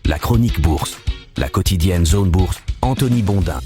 La chronique bourse, la quotidienne Zone Bourse, Anthony Bondin.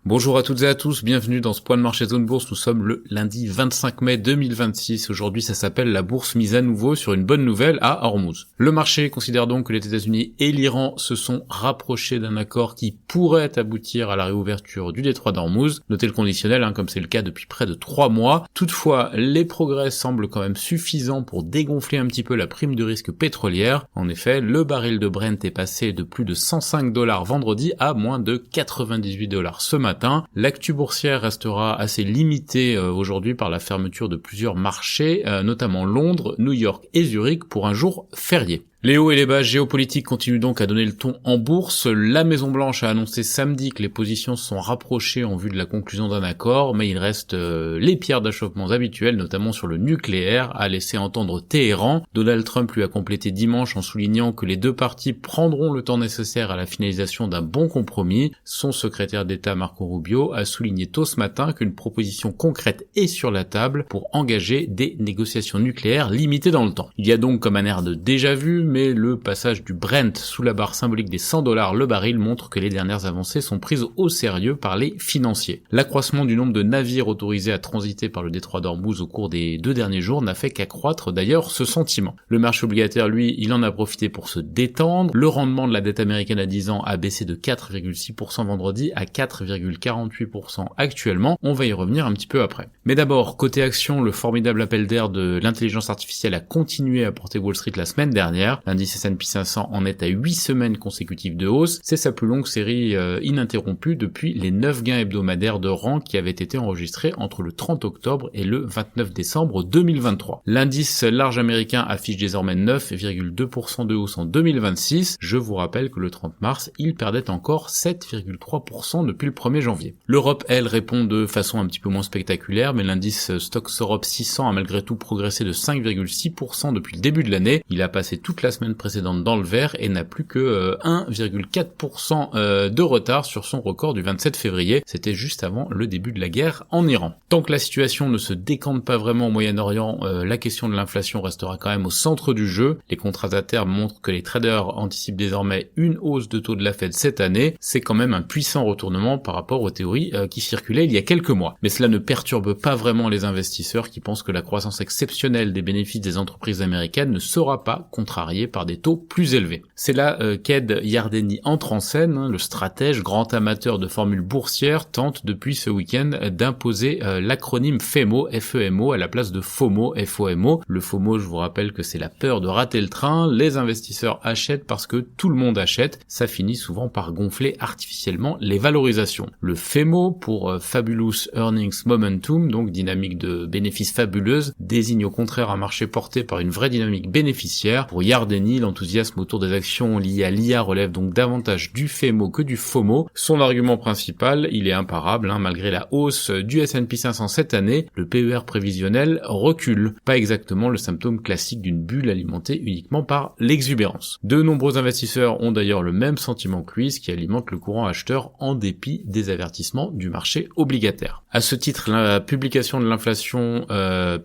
Bonjour à toutes et à tous, bienvenue dans ce point de marché Zone Bourse. Nous sommes le lundi 25 mai 2026. Aujourd'hui, ça s'appelle la bourse mise à nouveau sur une bonne nouvelle à Hormuz. Le marché considère donc que les États-Unis et l'Iran se sont rapprochés d'un accord qui pourrait aboutir à la réouverture du détroit d'Hormuz. Notez le conditionnel, comme c'est le cas depuis près de 3 mois. Toutefois, les progrès semblent quand même suffisants pour dégonfler un petit peu la prime de risque pétrolière. En effet, le baril de Brent est passé de plus de $105 vendredi à moins de $98 ce matin. L'actu boursière restera assez limitée aujourd'hui par la fermeture de plusieurs marchés, notamment Londres, New York et Zurich pour un jour férié. Les hauts et les bas géopolitiques continuent donc à donner le ton en bourse. La Maison-Blanche a annoncé samedi que les positions se sont rapprochées en vue de la conclusion d'un accord, mais il reste les pierres d'achoppement habituelles, notamment sur le nucléaire, a laissé entendre Téhéran. Donald Trump lui a complété dimanche en soulignant que les deux parties prendront le temps nécessaire à la finalisation d'un bon compromis. Son secrétaire d'État Marco Rubio a souligné tôt ce matin qu'une proposition concrète est sur la table pour engager des négociations nucléaires limitées dans le temps. Il y a donc comme un air de déjà-vu, mais le passage du Brent sous la barre symbolique des $100 le baril montre que les dernières avancées sont prises au sérieux par les financiers. L'accroissement du nombre de navires autorisés à transiter par le détroit d'Hormuz au cours des 2 derniers jours n'a fait qu'accroître d'ailleurs ce sentiment. Le marché obligataire, lui, il en a profité pour se détendre. Le rendement de la dette américaine à 10 ans a baissé de 4,6% vendredi à 4,48% actuellement. On va y revenir un petit peu après. Mais d'abord, côté action, le formidable appel d'air de l'intelligence artificielle a continué à porter Wall Street la semaine dernière. L'indice S&P 500 en est à 8 semaines consécutives de hausse. C'est sa plus longue série ininterrompue depuis les 9 gains hebdomadaires de rang qui avaient été enregistrés entre le 30 octobre et le 29 décembre 2023. L'indice large américain affiche désormais 9,2% de hausse en 2026. Je vous rappelle que le 30 mars, il perdait encore 7,3% depuis le 1er janvier. L'Europe, elle, répond de façon un petit peu moins spectaculaire, mais l'indice Stoxx Europe 600 a malgré tout progressé de 5,6% depuis le début de l'année. Il a passé toute la semaine précédente dans le vert et n'a plus que 1,4% de retard sur son record du 27 février. C'était juste avant le début de la guerre en Iran. Tant que la situation ne se décante pas vraiment au Moyen-Orient, la question de l'inflation restera quand même au centre du jeu. Les contrats à terme montrent que les traders anticipent désormais une hausse de taux de la Fed cette année. C'est quand même un puissant retournement par rapport aux théories qui circulaient il y a quelques mois. Mais cela ne perturbe pas vraiment les investisseurs qui pensent que la croissance exceptionnelle des bénéfices des entreprises américaines ne sera pas contrariée par des taux plus élevés. C'est là qu'Ed Yardeni entre en scène. Le stratège, grand amateur de formules boursières, tente depuis ce week-end d'imposer l'acronyme FEMO, FEMO, à la place de FOMO, FOMO. Le FOMO, je vous rappelle que c'est la peur de rater le train. Les investisseurs achètent parce que tout le monde achète. Ça finit souvent par gonfler artificiellement les valorisations. Le FEMO, pour Fabulous Earnings Momentum, donc dynamique de bénéfices fabuleuse, désigne au contraire un marché porté par une vraie dynamique bénéficiaire. Pour Yardeni, l'enthousiasme autour des actions liées à l'IA relève donc davantage du FEMO que du FOMO. Son argument principal, il est imparable, malgré la hausse du S&P 500 cette année, le PER prévisionnel recule. Pas exactement le symptôme classique d'une bulle alimentée uniquement par l'exubérance. De nombreux investisseurs ont d'ailleurs le même sentiment que lui, ce qui alimente le courant acheteur en dépit des avertissements du marché obligataire. À ce titre, la publication de l'inflation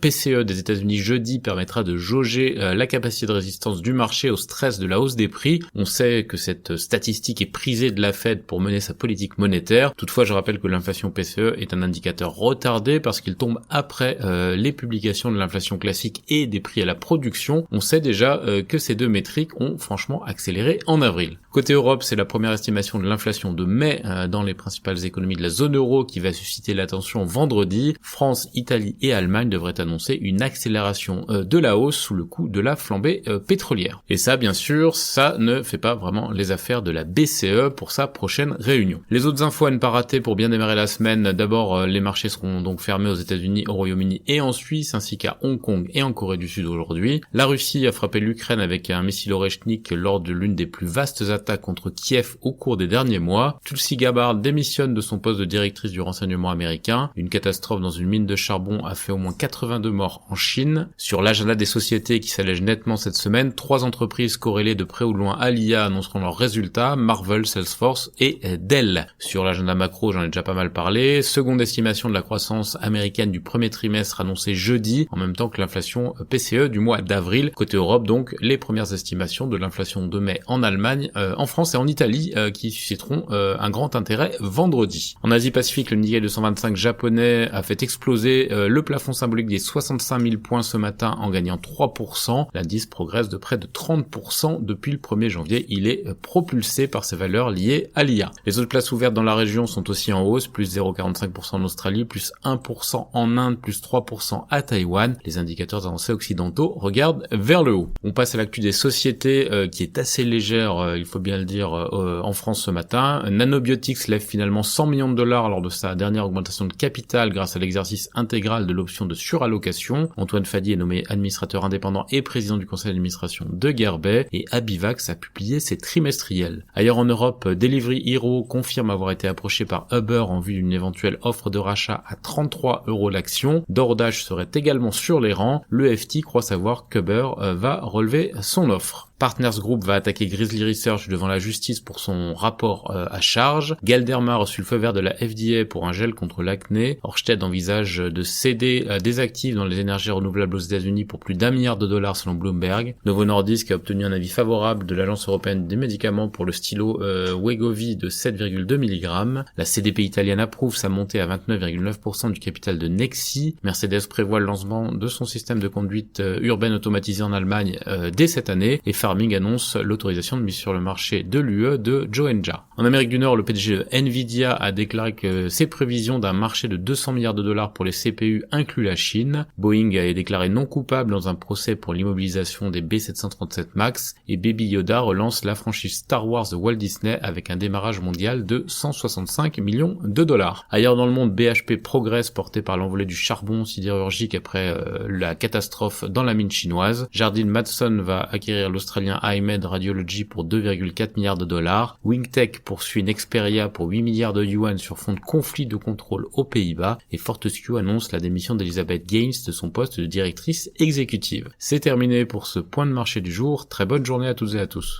PCE des États-Unis jeudi permettra de jauger la capacité de résistance du marché au stress de la hausse des prix. On sait que cette statistique est prisée de la Fed pour mener sa politique monétaire. Toutefois, je rappelle que l'inflation PCE est un indicateur retardé parce qu'il tombe après les publications de l'inflation classique et des prix à la production. On sait déjà que ces deux métriques ont franchement accéléré en avril. Côté Europe, c'est la première estimation de l'inflation de mai dans les principales économies de la zone euro qui va susciter l'attention vendredi. France, Italie et Allemagne devraient annoncer une accélération de la hausse sous le coup de la flambée pétrolière. Et ça, bien sûr, ça ne fait pas vraiment les affaires de la BCE pour sa prochaine réunion. Les autres infos à ne pas rater pour bien démarrer la semaine. D'abord, les marchés seront donc fermés aux États-Unis, au Royaume-Uni et en Suisse, ainsi qu'à Hong Kong et en Corée du Sud aujourd'hui. La Russie a frappé l'Ukraine avec un missile Oreshnik lors de l'une des plus vastes attaques contre Kiev au cours des derniers mois. Tulsi Gabbard démissionne de son poste de directrice du renseignement américain. Une catastrophe dans une mine de charbon a fait au moins 82 morts en Chine. Sur l'agenda des sociétés qui s'allège nettement cette semaine, 3 entreprises corrélées de près ou de loin à l'IA annonceront leurs résultats, Marvel, Salesforce et Dell. Sur l'agenda macro, j'en ai déjà pas mal parlé. Seconde estimation de la croissance américaine du premier trimestre annoncée jeudi, en même temps que l'inflation PCE du mois d'avril. Côté Europe, donc, les premières estimations de l'inflation de mai en Allemagne, en France et en Italie, qui susciteront un grand intérêt vendredi. En Asie-Pacifique, le Nikkei 225 japonais a fait exploser le plafond symbolique des 65 000 points ce matin en gagnant 3%. L'indice progresse de près de 30% depuis le 1er janvier. Il est propulsé par ses valeurs liées à l'IA. Les autres places ouvertes dans la région sont aussi en hausse, plus 0,45% en Australie, plus 1% en Inde, plus 3% à Taïwan. Les indicateurs avancés occidentaux regardent vers le haut. On passe à l'actu des sociétés qui est assez légère, il faut bien le dire, en France ce matin. Nanobiotics lève finalement 100 millions de dollars lors de sa dernière augmentation de capital grâce à l'exercice intégral de l'option de surallocation. Antoine Fadi est nommé administrateur indépendant et président du conseil d'administration de Guerbet et Abivax a publié ses trimestriels. Ailleurs en Europe, Delivery Hero confirme avoir été approché par Uber en vue d'une éventuelle offre de rachat à 33 € l'action. DoorDash serait également sur les rangs. Le FT croit savoir qu'Uber va relever son offre. Partners Group va attaquer Grizzly Research devant la justice pour son rapport à charge. Galderma a reçu le feu vert de la FDA pour un gel contre l'acné. Ørsted envisage de céder des actifs dans les énergies renouvelables aux États-Unis pour plus d'1 milliard de dollars selon Bloomberg. Novo Nordisk a obtenu un avis favorable de l'Agence européenne des médicaments pour le stylo Wegovy de 7,2 mg. La CDP italienne approuve sa montée à 29,9% du capital de Nexi. Mercedes prévoit le lancement de son système de conduite urbaine automatisé en Allemagne dès cette année. Et Farming annonce l'autorisation de mise sur le marché de l'UE de Joenja. En Amérique du Nord, le PDG de Nvidia a déclaré que ses prévisions d'un marché de 200 milliards de dollars pour les CPU incluent la Chine. Boeing a été déclaré non coupable dans un procès pour l'immobilisation des B737 MAX et Baby Yoda relance la franchise Star Wars de Walt Disney avec un démarrage mondial de 165 millions de dollars. Ailleurs dans le monde, BHP progresse porté par l'envolée du charbon sidérurgique après la catastrophe dans la mine chinoise. Jardine Matheson va acquérir l'Australien iMed Radiology pour 2,4 milliards de dollars. Wingtech poursuit Nexperia pour 8 milliards de yuan sur fond de conflit de contrôle aux Pays-Bas et Fortescue annonce la démission d'Elizabeth Gaines de son poste de directrice exécutive. C'est terminé pour ce point de marché du jour. Très bonne journée à toutes et à tous.